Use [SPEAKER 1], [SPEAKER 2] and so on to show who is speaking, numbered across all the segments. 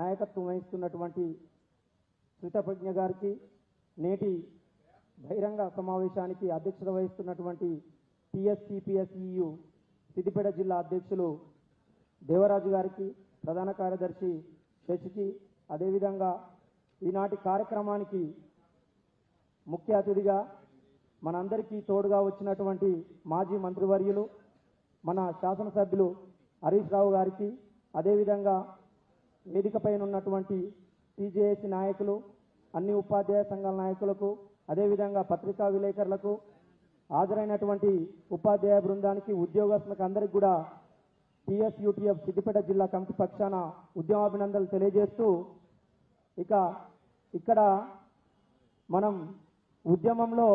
[SPEAKER 1] నాయకత్వం వహిస్తున్నటువంటి శ్రీతప్రజ్ఞ గారికి, నేటి బహిరంగ సమావేశానికి అధ్యక్షత వహిస్తున్నటువంటి టీఎస్సీపీఎస్ఈయు సిద్దిపేట జిల్లా అధ్యక్షులు దేవరాజు గారికి, ప్రధాన కార్యదర్శి శశికి, అదేవిధంగా ఈనాటి కార్యక్రమానికి ముఖ్య అతిథిగా మనందరికీ తోడుగా వచ్చినటువంటి మాజీ మంత్రివర్యులు మన శాసనసభ్యులు హరీష్ రావు గారికి, అదేవిధంగా వేదికపైన ఉన్నటువంటి టీజేఏసీ నాయకులు, అన్ని ఉపాధ్యాయ సంఘాల నాయకులకు, అదేవిధంగా పత్రికా విలేకరులకు, హాజరైనటువంటి ఉపాధ్యాయ బృందానికి, ఉద్యోగస్తులకు అందరికీ కూడా టీఎస్యూటీఎఫ్ సిద్దిపేట జిల్లా కమిటీ పక్షాన ఉద్యమాభినందనలు తెలియజేస్తూ, ఇక్కడ మనం ఉద్యమంలో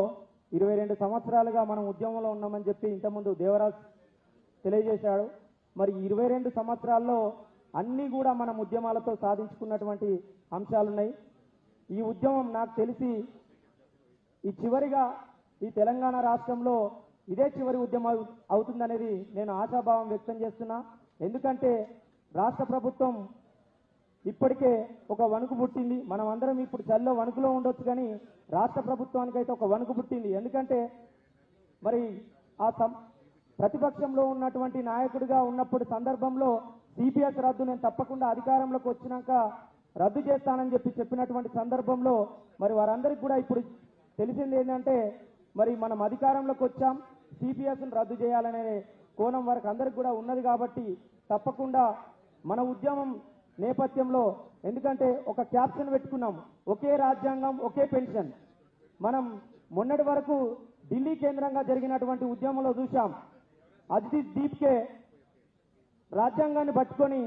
[SPEAKER 1] 22 సంవత్సరాలుగా మనం ఉద్యమంలో ఉన్నామని చెప్పి ఇంతకుముందు దేవరాజ్ తెలియజేశాడు. మరి 22 సంవత్సరాల్లో అన్నీ కూడా మనం ఉద్యమాలతో సాధించుకున్నటువంటి అంశాలున్నాయి. ఈ ఉద్యమం నాకు తెలిసి చివరిగా ఈ తెలంగాణ రాష్ట్రంలో ఇదే చివరి ఉద్యమం అవుతుందనేది నేను ఆశాభావం వ్యక్తం చేస్తున్నా. ఎందుకంటే రాష్ట్ర ప్రభుత్వం ఇప్పటికే ఒక వణుకు పుట్టింది. మనం అందరం ఇప్పుడు చల్లో వణుకులో ఉండొచ్చు, కానీ రాష్ట్ర ప్రభుత్వానికైతే ఒక వణుకు పుట్టింది. ఎందుకంటే మరి ప్రతిపక్షంలో ఉన్నటువంటి నాయకుడిగా ఉన్నప్పుడు సందర్భంలో సిపిఎస్ రద్దు నేను తప్పకుండా అధికారంలోకి వచ్చినాక రద్దు చేస్తానని చెప్పినటువంటి సందర్భంలో మరి వారందరికీ కూడా ఇప్పుడు తెలిసింది ఏంటంటే, మరి మనం అధికారంలోకి వచ్చాం, సిపిఎస్ను రద్దు చేయాలనే కోణం వరకు అందరికి కూడా ఉన్నది. కాబట్టి తప్పకుండా మన ఉద్యమం నేపథ్యంలో, ఎందుకంటే ఒక క్యాప్షన్ పెట్టుకున్నాం, ఒకే రాజ్యాంగం ఒకే పెన్షన్. మనం మొన్నటి వరకు ఢిల్లీ కేంద్రంగా జరిగినటువంటి ఉద్యమంలో చూశాం, అజిత్ దీప్కే రాజ్యాంగాన్ని పట్టుకొని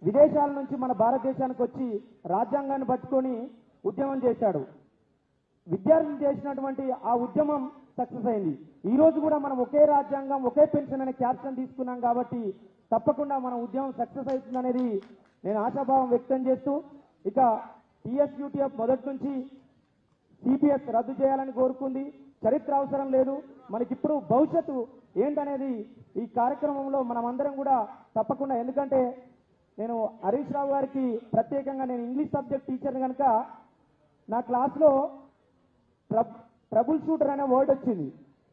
[SPEAKER 1] విదేశాల నుంచి మన భారతదేశానికి వచ్చి రాజ్యాంగాన్ని పట్టుకొని ఉద్యమం చేశాడు. విద్యార్థులు చేసినటువంటి ఆ ఉద్యమం సక్సెస్ అయింది. ఈ రోజు కూడా మనం ఒకే రాజ్యాంగం ఒకే పెన్షన్ అనే క్యాప్షన్ తీసుకున్నాం. కాబట్టి తప్పకుండా మన ఉద్యమం సక్సెస్ అవుతుందనేది నేను ఆశాభావం వ్యక్తం చేస్తూ, ఇక టీఎస్యూటీఎఫ్ మొదటి నుంచి సిపిఎస్ రద్దు చేయాలని కోరుకుంది. చరిత్ర అవసరం లేదు, మనకిప్పుడు భవిష్యత్తు ఏంటనేది ఈ కార్యక్రమంలో మనం అందరం కూడా తప్పకుండా, ఎందుకంటే నేను హరీష్ రావు గారికి ప్రత్యేకంగా, నేను ఇంగ్లీష్ సబ్జెక్ట్ టీచర్ కనుక నా క్లాస్లో ట్రబుల్ షూటర్ అనే వర్డ్ వచ్చింది.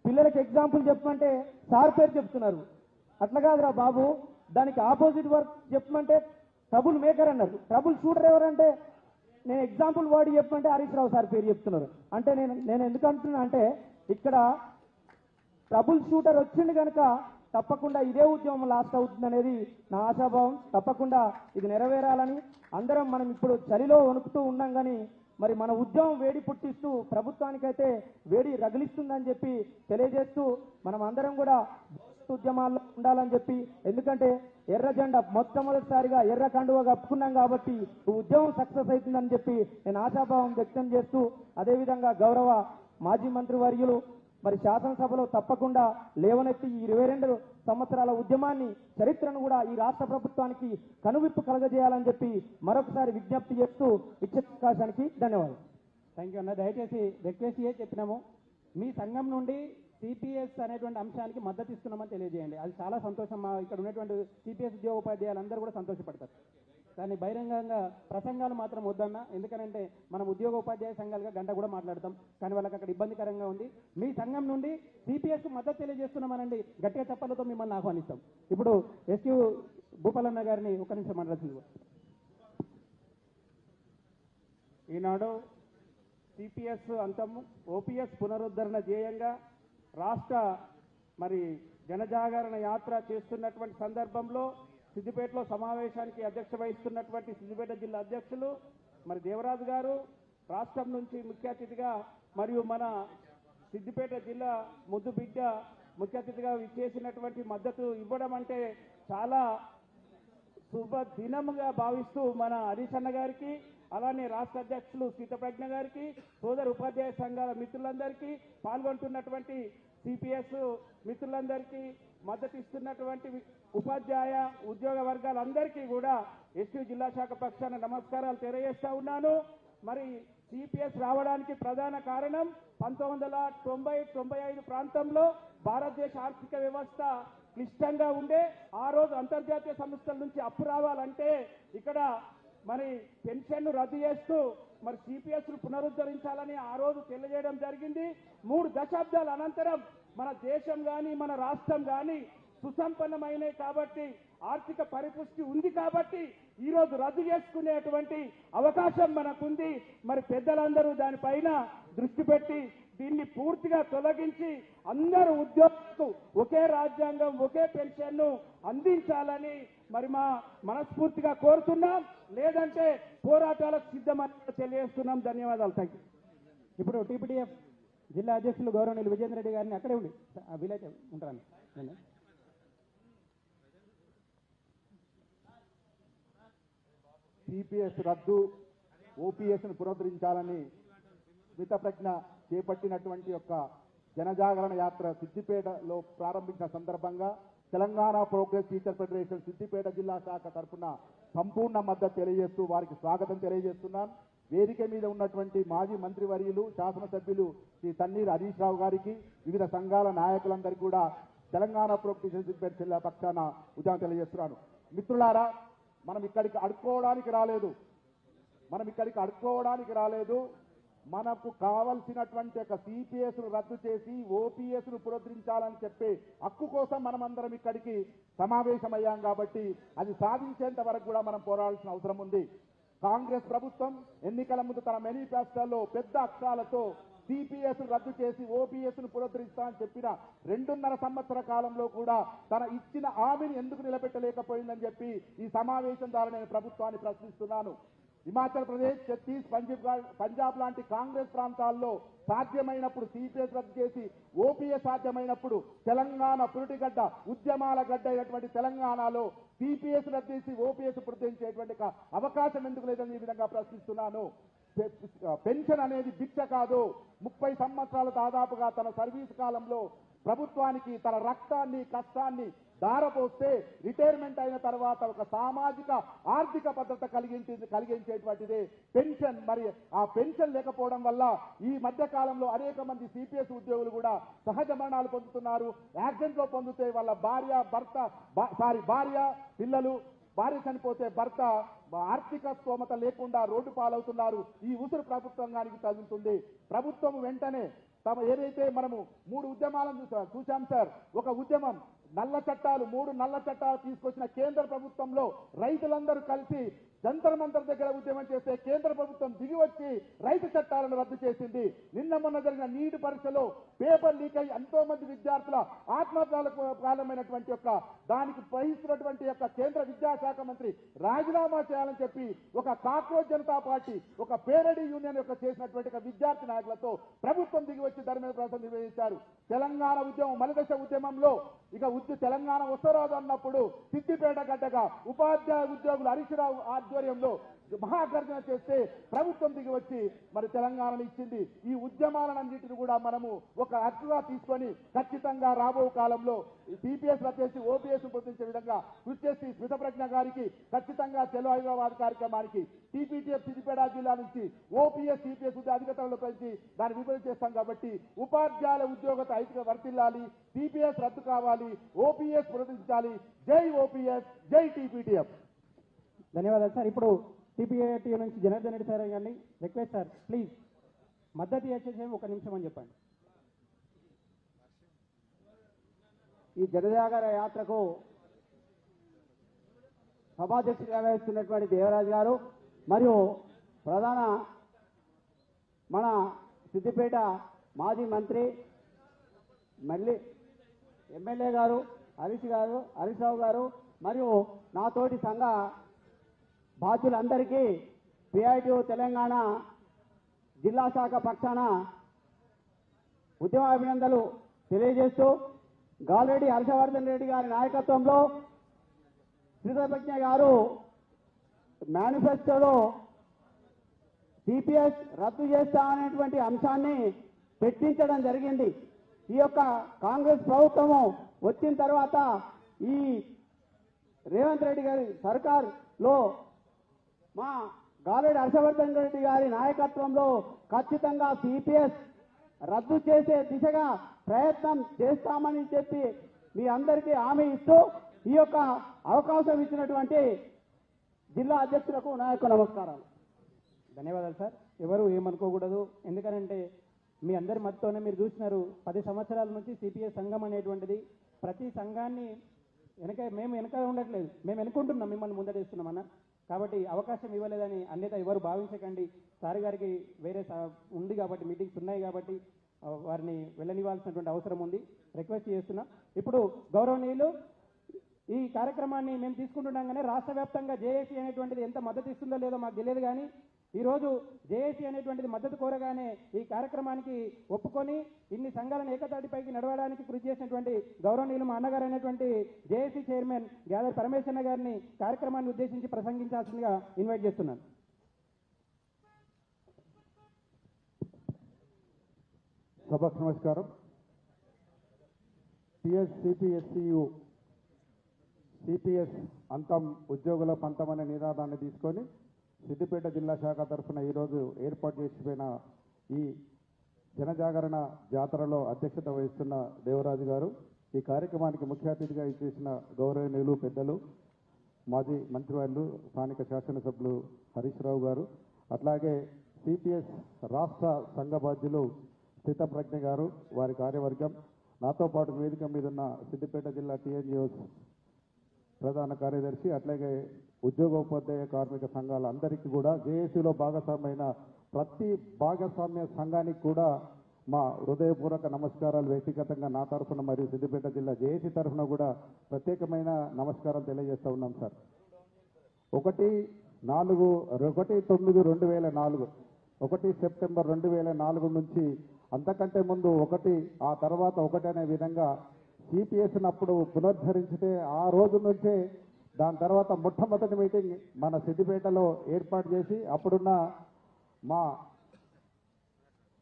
[SPEAKER 1] పిల్లలకి ఎగ్జాంపుల్ చెప్పమంటే సార్ పేరు చెప్తున్నారు. అట్లా కాదురా బాబు, దానికి ఆపోజిట్ వర్క్ చెప్పమంటే ట్రబుల్ మేకర్ అన్నారు. ట్రబుల్ షూటర్ ఎవరంటే నేను ఎగ్జాంపుల్ వర్డ్ చెప్పమంటే హరీష్ రావు సార్ పేరు చెప్తున్నారు. అంటే నేను ఎందుకు అంటున్నా అంటే, ఇక్కడ ట్రబుల్ షూటర్ వచ్చింది కనుక తప్పకుండా ఇదే ఉద్యమం లాస్ట్ అవుతుంది అనేది నా ఆశాభావం. తప్పకుండా ఇది నెరవేరాలని అందరం, మనం ఇప్పుడు చలిలో వణుకుతూ ఉన్నాం, కానీ మరి మన ఉద్యమం వేడి పుట్టిస్తూ ప్రభుత్వానికైతే వేడి రగిలిస్తుందని చెప్పి తెలియజేస్తూ, మనం అందరం కూడా ఉద్యమాల్లో ఉండాలని చెప్పి, ఎందుకంటే ఎర్ర జెండా మొట్టమొదటిసారిగా ఎర్ర కండువ కప్పుకున్నాం కాబట్టి ఉద్యమం సక్సెస్ అవుతుందని చెప్పి నేను ఆశాభావం వ్యక్తం చేస్తూ, అదేవిధంగా గౌరవ మాజీ మంత్రి వర్యులు మరి శాసనసభలో తప్పకుండా లేవనెత్తి ఈ 22 సంవత్సరాల ఉద్యమాన్ని, చరిత్రను కూడా ఈ రాష్ట్ర ప్రభుత్వానికి కనువిప్పు కలగజేయాలని చెప్పి మరొకసారి విజ్ఞప్తి చేస్తూ ఇచ్చే అవకాశానికి ధన్యవాదాలు.
[SPEAKER 2] థ్యాంక్ యూ అన్న. దయచేసి రిక్వెస్ట్ చేసి చెప్పినాము, మీ సంఘం నుండి సిపిఎస్ అనేటువంటి అంశానికి మద్దతు ఇస్తున్నామని తెలియజేయండి. అది చాలా సంతోషం. మా ఇక్కడ ఉన్నటువంటి సిపిఎస్ ఉద్యోగోపాధ్యాయులందరూ కూడా సంతోషపడతారు. కానీ బహిరంగంగా ప్రసంగాలు మాత్రం వద్దన్నా, ఎందుకనంటే మనం ఉద్యోగోపాధ్యాయ సంఘాలుగా గంట కూడా మాట్లాడతాం, కానీ వాళ్ళకి అక్కడ ఇబ్బందికరంగా ఉంది. మీ సంఘం నుండి సిపిఎస్కు మద్దతు తెలియజేస్తున్నామనండి, గట్టిగా చప్పలతో మిమ్మల్ని ఆహ్వానిస్తాం. ఇప్పుడు ఎస్క్యూ భూపాలన్న గారిని ఒక్క నిమిషం మాట్లాడుతుంది.
[SPEAKER 3] ఈనాడు సిపిఎస్ అంతము, ఓపీఎస్ పునరుద్ధరణ ధ్యేయంగా రాష్ట్ర మరి జనజాగరణ యాత్ర చేస్తున్నటువంటి సందర్భంలో సిద్దిపేటలో సమావేశానికి అధ్యక్షత వహిస్తున్నటువంటి సిద్దిపేట జిల్లా అధ్యక్షులు మరి దేవరాజు గారు, రాష్ట్రం నుంచి ముఖ్య అతిథిగా మరియు మన సిద్దిపేట జిల్లా ముద్దు బిడ్డ ముఖ్య అతిథిగా ఇచ్చేసినటువంటి మద్దతు ఇవ్వడం అంటే చాలా శుభ దినముగా భావిస్తూ మన హరీష్ అన్న గారికి, అలానే రాష్ట్ర అధ్యక్షులు శ్రీతప్రజ్ఞ గారికి, సోదర ఉపాధ్యాయ సంఘాల మిత్రులందరికీ, పాల్గొంటున్నటువంటి సిపిఎస్ మిత్రులందరికీ, మద్దతు ఇస్తున్నటువంటి ఉపాధ్యాయ ఉద్యోగ వర్గాలందరికీ కూడా ఎస్యూ జిల్లా శాఖ పక్షాన నమస్కారాలు తెలియజేస్తా ఉన్నాను. మరి సిపిఎస్ రావడానికి ప్రధాన కారణం 1990-95 ప్రాంతంలో భారతదేశ ఆర్థిక వ్యవస్థ క్లిష్టంగా ఉండే, ఆ రోజు అంతర్జాతీయ సంస్థల నుంచి అప్పు రావాలంటే ఇక్కడ మరి పెన్షన్ను రద్దు చేస్తూ మరి సిపిఎస్ను పునరుద్ధరించాలని ఆ రోజు తెలియజేయడం జరిగింది. 3 దశాబ్దాల అనంతరం మన దేశం కానీ మన రాష్ట్రం కానీ సుసంపన్నమైనవి కాబట్టి, ఆర్థిక పరిపుష్టి ఉంది కాబట్టి ఈరోజు రద్దు చేసుకునేటువంటి అవకాశం మనకుంది. మరి పెద్దలందరూ దానిపైన దృష్టి పెట్టి దీన్ని పూర్తిగా తొలగించి అందరూ ఉద్యోగులకు ఒకే రాజ్యాంగం ఒకే పెన్షన్ను అందించాలని మరి మనస్ఫూర్తిగా కోరుతున్నాం. లేదంటే పోరాటాలకు సిద్ధమని తెలియజేస్తున్నాం. ధన్యవాదాలు. Thank you.
[SPEAKER 2] ఇప్పుడు టీపీటీఎఫ్ జిల్లా అధ్యక్షులు గౌరవనీయులు విజేంద్ర రెడ్డి గారిని అక్కడే ఉండి వీలైతే ఉంటారని నేను
[SPEAKER 4] సిపిఎస్ రద్దు, ఓపీఎస్ను పునరుద్ధరించాలని స్మితప్రజ్ఞ చేపట్టినటువంటి యొక్క జనజాగరణ యాత్ర సిద్దిపేటలో ప్రారంభించిన సందర్భంగా Telangana progress teacher federation Siddipet జిల్లా శాఖ తరఫున సంపూర్ణ మద్దతు తెలియజేస్తూ వారికి స్వాగతం తెలియజేస్తున్నాను. వేదిక మీద ఉన్నటువంటి మాజీ మంత్రివర్యులు, శాసనసభ్యులు శ్రీ తన్నీర్ హరీష్ రావు గారికి, వివిధ సంఘాల నాయకులందరికీ కూడా తెలంగాణ ప్రోగ్రెస్ టీచర్ సిద్దిపేట జిల్లా పక్షాన ఉద్యమం తెలియజేస్తున్నాను. మిత్రులారా, మనం ఇక్కడికి అడుక్కోవడానికి రాలేదు. మనకు కావలసినటువంటి ఒక సిపిఎస్ను రద్దు చేసి ఓపీఎస్ను పునరుద్ధరించాలని చెప్పే హక్కు కోసం మనమందరం ఇక్కడికి సమావేశమయ్యాం. కాబట్టి అది సాధించేంత వరకు కూడా మనం పోరాడాల్సిన అవసరం ఉంది. కాంగ్రెస్ ప్రభుత్వం ఎన్నికల ముందు తన మేనిఫెస్టోలో పెద్ద అక్షరాలతో సిపిఎస్ను రద్దు చేసి ఓపీఎస్ను పునరుద్ధరిస్తా అని చెప్పిన 2.5 సంవత్సర కాలంలో కూడా తన ఇచ్చిన హామీని ఎందుకు నిలబెట్టలేకపోయిందని చెప్పి ఈ సమావేశం ద్వారా నేను ప్రభుత్వాన్ని ప్రశ్నిస్తున్నాను. హిమాచల్ ప్రదేశ్, ఛత్తీస్గఢ్, పంజాబ్ లాంటి కాంగ్రెస్ ప్రాంతాల్లో సాధ్యమైనప్పుడు సిపిఎస్ రద్దు చేసి ఓపీఎస్ సాధ్యమైనప్పుడు తెలంగాణ పురిటిగడ్డ, ఉద్యమాల గడ్డ అయినటువంటి తెలంగాణలో సిపిఎస్ రద్దు చేసి ఓపీఎస్ పునరుద్ధరించేటువంటి అవకాశం ఎందుకు లేదని ఈ విధంగా ప్రశ్నిస్తున్నాను. పెన్షన్ అనేది భిక్ష కాదు. 30 సంవత్సరాలు దాదాపుగా తన సర్వీస్ కాలంలో ప్రభుత్వానికి తన రక్తాన్ని, కష్టాన్ని దారపోస్తే రిటైర్మెంట్ అయిన తర్వాత ఒక సామాజిక ఆర్థిక భద్రత కలిగించేటువంటిదే పెన్షన్. మరి ఆ పెన్షన్ లేకపోవడం వల్ల ఈ మధ్య కాలంలో అనేక మంది సిపిఎస్ ఉద్యోగులు కూడా సహజ మరణాలు పొందుతున్నారు. యాక్సిడెంట్ లో పొందితే వాళ్ళ భార్య చనిపోతే భర్త ఆర్థిక స్తోమత లేకుండా రోడ్డు పాలవుతున్నారు. ఈ ఉసురు ప్రభుత్వానికి తగులుతుంది. ప్రభుత్వం వెంటనే ఏదైతే మనము 3 ఉద్యమాలను చూశాం సార్. ఒక ఉద్యమం నల్ల చట్టాలు, 3 నల్ల చట్టాలు తీసుకొచ్చిన కేంద్ర ప్రభుత్వంలో రైతులందరూ కలిసి జంతర్ మంతర్ దగ్గర ఉద్యమం చేస్తే కేంద్ర ప్రభుత్వం దిగి వచ్చి రైతు చట్టాలను రద్దు చేసింది. నిన్న మొన్న జరిగిన నీట్ పరీక్షలో పేపర్ లీక్ అయి ఎంతో మంది విద్యార్థుల ఆత్మహత్యలకు కారణమైనటువంటి దానికి వహిస్తున్నటువంటి కేంద్ర విద్యాశాఖ మంత్రి రాజీనామా చేయాలని చెప్పి ఒక కాక్రోచ్ జనతా పార్టీ, ఒక పేరడీ యూనియన్ చేసినటువంటి విద్యార్థి నాయకులతో ప్రభుత్వం దిగి వచ్చి దాని మీద ప్రశ్న నిర్వహించారు. తెలంగాణ ఉద్యమం మలిదశ ఉద్యమంలో తెలంగాణ వస్తరాదు అన్నప్పుడు సిద్దిపేట గడ్డగా ఉపాధ్యాయ ఉద్యోగులు హరీష్ రావు ఆధ్వర్యంలో మహాగర్జన చేస్తే ప్రభుత్వం దిగి వచ్చి మరి తెలంగాణను ఇచ్చింది. ఈ ఉద్యమాలన్నింటిని కూడా మనము ఒక హక్కుగా తీసుకొని ఖచ్చితంగా రాబో కాలంలో సిపిఎస్ రద్దు చేసి ఓపీఎస్ పొందించే విధంగా కృషి చేసి స్మితప్రజ్ఞ గారికి ఖచ్చితంగా చెలో హైదరాబాద్ కార్యక్రమానికి టీపీటీఎఫ్ సిద్దిపేట జిల్లా నుంచి ఓపీఎస్ సిపిఎస్ అధిగతంలో పెంచి దాన్ని విభజన చేస్తాం. కాబట్టి ఉపాధ్యాయుల ఉద్యోగత ఐక్యత వర్తిల్లాలి, సిపిఎస్ రద్దు కావాలి, ఓపీఎస్ పునరుద్ధరించాలి. జై ఓపీఎస్, జై టీపీటీఎఫ్.
[SPEAKER 2] ధన్యవాదాలు సార్. ఇప్పుడు టీపీఐటీ నుంచి జనార్దన్ రెడ్డి సార్ గారిని రిక్వెస్ట్ సార్, ప్లీజ్ మద్దతు చేసేసి 1 నిమిషం అని చెప్పండి.
[SPEAKER 5] ఈ జనజాగర యాత్రకు సభాధ్యక్షుడిగా వహిస్తున్నటువంటి దేవరాజు గారు మరియు ప్రధాన మన సిద్దిపేట మాజీ మంత్రి మళ్ళీ ఎమ్మెల్యే గారు హరీష్ రావు గారు మరియు నాతోటి సంఘ బాధ్యులందరికీ పిఐటియు తెలంగాణ జిల్లా శాఖ పక్షాన ఉద్యమ అభినందనలు తెలియజేస్తూ గాలిరెడ్డి హర్షవర్ధన్ రెడ్డి గారి నాయకత్వంలో శ్రీధర్భజ్ఞ గారు మేనిఫెస్టోలో సిపిఎస్ రద్దు చేస్తా అనేటువంటి అంశాన్ని పెట్టించడం జరిగింది. ఈ యొక్క కాంగ్రెస్ ప్రభుత్వము వచ్చిన తర్వాత ఈ రేవంత్ రెడ్డి గారి సర్కార్లో మా గాలిరెడ్డి హర్షవర్ధన్ రెడ్డి గారి నాయకత్వంలో ఖచ్చితంగా సిపిఎస్ రద్దు చేసే దిశగా ప్రయత్నం చేస్తామని చెప్పి మీ అందరికీ హామీ ఇస్తూ ఈ యొక్క అవకాశం ఇచ్చినటువంటి జిల్లా అధ్యక్షులకు నా యొక్క నమస్కారాలు.
[SPEAKER 2] ధన్యవాదాలు సార్. ఎవరు ఏమనుకోకూడదు. ఎందుకనంటే మీ అందరి మద్దతుతోనే మీరు చూసినారు 10 సంవత్సరాల నుంచి సిపిఎస్ సంఘం అనేటువంటిది ప్రతి సంఘాన్ని మేము వెనక ఉండట్లేదు, మేము వెనుకుంటున్నాం, మిమ్మల్ని ముందటేస్తున్నామన్న. కాబట్టి అవకాశం ఇవ్వలేదని అన్యత ఎవరు భావించకండి. సార్ గారికి వేరే ఉంది కాబట్టి, మీటింగ్స్ ఉన్నాయి కాబట్టి వారిని వెళ్ళనివ్వాల్సినటువంటి అవసరం ఉంది. రిక్వెస్ట్ చేస్తున్నాం. ఇప్పుడు గౌరవనీయులు ఈ కార్యక్రమాన్ని మేము తీసుకుంటుండగానే రాష్ట్ర వ్యాప్తంగా జేఏసీ అనేటువంటిది ఎంత మద్దతు ఇస్తుందో లేదో మాకు తెలియదు, కానీ ఈరోజు జేఏసీ అనేటువంటిది మద్దతు కోరగానే ఈ కార్యక్రమానికి ఒప్పుకొని ఇన్ని సంఘాలను ఏకతాటిపైకి నడవడానికి కృషి చేసినటువంటి గౌరవనీయులు మా అన్నగారు అయినటువంటి జేఏసీ చైర్మన్ గ్యాదర్ పరమేశ్వర గారిని కార్యక్రమాన్ని ఉద్దేశించి ప్రసంగించాల్సిందిగా ఇన్వైట్ చేస్తున్నాను.
[SPEAKER 6] సభకు నమస్కారం. సిపిఎస్సియు సిపిఎస్ అంతం ఉద్యోగుల పంతం అనే నినాదాన్ని తీసుకొని సిద్దిపేట జిల్లా శాఖ తరఫున ఈరోజు ఏర్పాటు చేసిపోయిన ఈ జనజాగరణ జాతరలో అధ్యక్షత వహిస్తున్న దేవరాజు గారు, ఈ కార్యక్రమానికి ముఖ్య అతిథిగా ఇచ్చేసిన గౌరవనీయులు పెద్దలు మాజీ మంత్రివర్యులు స్థానిక శాసనసభ్యులు హరీష్ రావు గారు, అట్లాగే సిపిఎస్ రాష్ట్ర సంఘ బాధ్యులు స్థితప్రజ్ఞ గారు, వారి కార్యవర్గం, నాతో పాటు వేదిక మీద ఉన్న సిద్దిపేట జిల్లా టీఎన్జిఓస్ ప్రధాన కార్యదర్శి, అట్లాగే ఉద్యోగోపాధ్యాయ కార్మిక సంఘాల అందరికీ కూడా, జేఏసీలో భాగస్వామ్యమైన ప్రతి భాగస్వామ్య సంఘానికి కూడా మా హృదయపూర్వక నమస్కారాలు వ్యక్తిగతంగా నా తరఫున మరియు సిద్దిపేట జిల్లా జేఏసీ తరఫున కూడా ప్రత్యేకమైన నమస్కారం తెలియజేస్తూ ఉన్నాం సార్. 1/9/2004 1 సెప్టెంబర్ 2004 నుంచి అంతకంటే ముందు 1 ఆ తర్వాత 1 అనే విధంగా సిపిఎస్ అప్పుడు పునరుద్ధరించితే ఆ రోజు నుంచే దాని తర్వాత మొట్టమొదటి మీటింగ్ మన సిద్దిపేటలో ఏర్పాటు చేసి అప్పుడున్న మా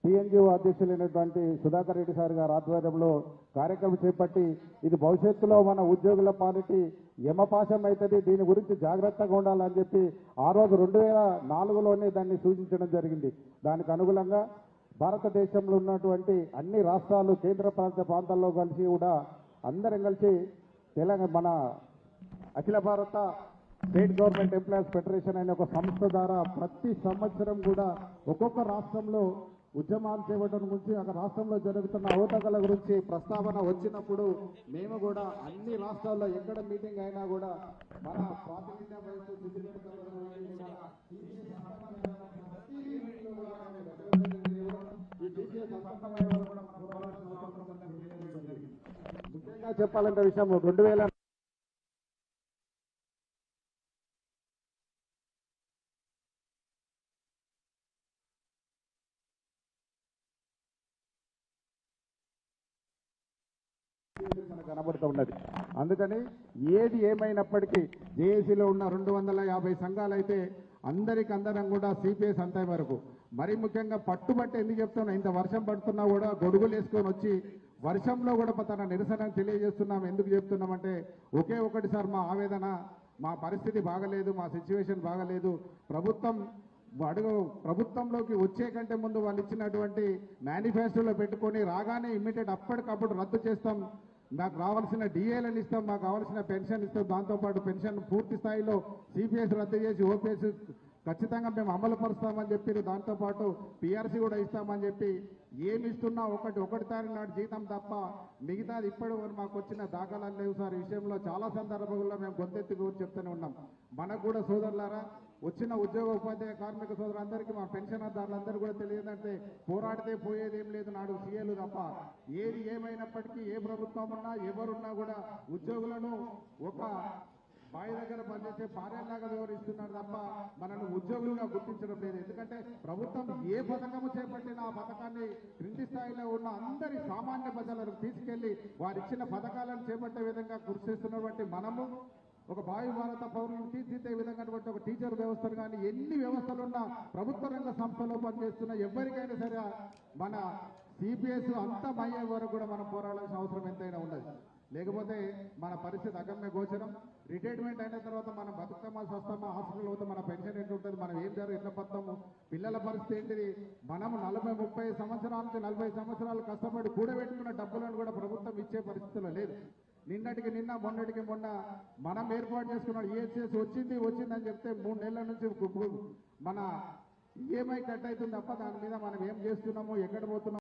[SPEAKER 6] టీఎన్జిఓ అధ్యక్షులైనటువంటి సుధాకర్ రెడ్డి సార్ గారి ఆధ్వర్యంలో కార్యక్రమం చేపట్టి ఇది భవిష్యత్తులో మన ఉద్యోగుల పాలిటీ యమపాశం అవుతుంది, దీని గురించి జాగ్రత్తగా ఉండాలని చెప్పి ఆ రోజు 2004లోనే దాన్ని సూచించడం జరిగింది. దానికి అనుగుణంగా భారతదేశంలో ఉన్నటువంటి అన్ని రాష్ట్రాలు, కేంద్ర ప్రాంతాల్లో కలిసి కూడా అందరం కలిసి తెలంగాణ మన అఖిల భారత స్టేట్ గవర్నమెంట్ ఎంప్లాయీస్ ఫెడరేషన్ అనే ఒక సంస్థ ద్వారా ప్రతి సంవత్సరం కూడా ఒక్కొక్క రాష్ట్రంలో ఉద్యమాలు చేపట్టడం గురించి, అక్కడ రాష్ట్రంలో జరుగుతున్న అవతకల గురించి ప్రస్తావన వచ్చినప్పుడు మేము కూడా అన్ని రాష్ట్రాల్లో ఎక్కడ మీటింగ్ అయినా కూడా మన ప్రాతినిధ్యం వహిస్తూ ముఖ్యంగా చెప్పాలంటే విషయం 2000 కనబడుతూ ఉన్నది. అందుకని ఏది ఏమైనప్పటికీ జేఏసీలో ఉన్న 250 సంఘాలు అయితే అందరం కూడా సిపిఎస్ అంతే వరకు, మరి ముఖ్యంగా పట్టుబట్టి ఎందుకు చెప్తున్నా, ఇంత వర్షం పడుతున్నా కూడా గొడుగులు వేసుకొని వచ్చి వర్షంలో కూడా తన నిరసన తెలియజేస్తున్నాం. ఎందుకు చెప్తున్నామంటే ఒకే ఒకటి సార్, మా ఆవేదన, మా పరిస్థితి బాగలేదు, మా సిచ్యువేషన్ బాగలేదు, ప్రభుత్వంలోకి వచ్చే కంటే ముందు వాళ్ళు ఇచ్చినటువంటి మేనిఫెస్టోలో పెట్టుకొని రాగానే ఇమ్మీడియట్ అప్పటికప్పుడు రద్దు చేస్తాం, నాకు రావాల్సిన డిఏలను ఇస్తాం, మాకు కావాల్సిన పెన్షన్ ఇస్తాం, దాంతోపాటు పెన్షన్ పూర్తి స్థాయిలో సిపిఎస్ రద్దు చేసి ఓపీఎస్ ఖచ్చితంగా మేము అమలు పరుస్తామని చెప్పి, దాంతోపాటు పిఆర్సీ కూడా ఇస్తామని చెప్పి, ఏమి ఇస్తున్నా ఒకటి తారీఖు నాడు జీతం తప్ప మిగతాది ఇప్పటి వరకు మాకు వచ్చిన దాఖలాలు లేవు సార్. ఈ విషయంలో చాలా సందర్భాల్లో మేము గొంతెత్తి కూర్చొని చెప్తూనే ఉన్నాం. మనకు కూడా సోదరులారా, వచ్చిన ఉద్యోగ ఉపాధ్యాయ కార్మిక సోదరులందరికీ, మా పెన్షన్దారులందరూ కూడా తెలియదంటే పోరాడితే పోయేది ఏం లేదు, నాడు సీఏలు తప్ప. ఏది ఏమైనప్పటికీ ఏ ప్రభుత్వం ఉన్నా ఎవరున్నా కూడా ఉద్యోగులను ఒక బావి దగ్గర పనిచేసే భార్యలాగా వ్యవహరిస్తున్నారు తప్ప మనల్ని ఉద్యోగులుగా గుర్తించడం లేదు. ఎందుకంటే ప్రభుత్వం ఏ పథకము చేపట్టినా ఆ పథకాన్ని క్రింది స్థాయిలో ఉన్న అందరి సామాన్య ప్రజలకు తీసుకెళ్లి వారిచ్చిన పథకాలను చేపట్టే విధంగా కృషి చేస్తున్నటువంటి మనము, ఒక భావి భారత పౌరులను తీర్చిదిద్దే విధంగా ఒక టీచర్ వ్యవస్థలు కానీ ఎన్ని వ్యవస్థలున్నా ప్రభుత్వ రంగ సంస్థలో పనిచేస్తున్న ఎవరికైనా సరే మన సిపిఎస్ అంతమయ్యే వరకు కూడా మనం పోరాడాల్సిన అవసరం ఎంతైనా ఉన్నది. లేకపోతే మన పరిస్థితి అగమ్య గోచరం. రిటైర్మెంట్ అయిన తర్వాత మనం బతుకమ్మా స్వస్థమా హాస్పిటల్ అవుతాం, మన పెన్షన్ ఏంటి ఉంటుంది, మనం ఏం జరుగుతుంది, ఎట్లా పడతాము, పిల్లల పరిస్థితి ఏంటిది. మనం 40-30 సంవత్సరాల నుంచి 40 సంవత్సరాలు కష్టపడి కూడబెట్టుకున్న డబ్బులను కూడా ప్రభుత్వం ఇచ్చే పరిస్థితిలో లేదు. నిన్నటికి నిన్న మొన్నటికి మొన్న మనం ఏర్పాటు చేసుకున్న ఈహెచ్ఎస్ వచ్చిందని చెప్తే 3 నెలల నుంచి మన ఈఎంఐ కట్ అవుతుంది తప్ప దాని మీద మనం ఏం చేస్తున్నామో ఎక్కడ పోతున్నామో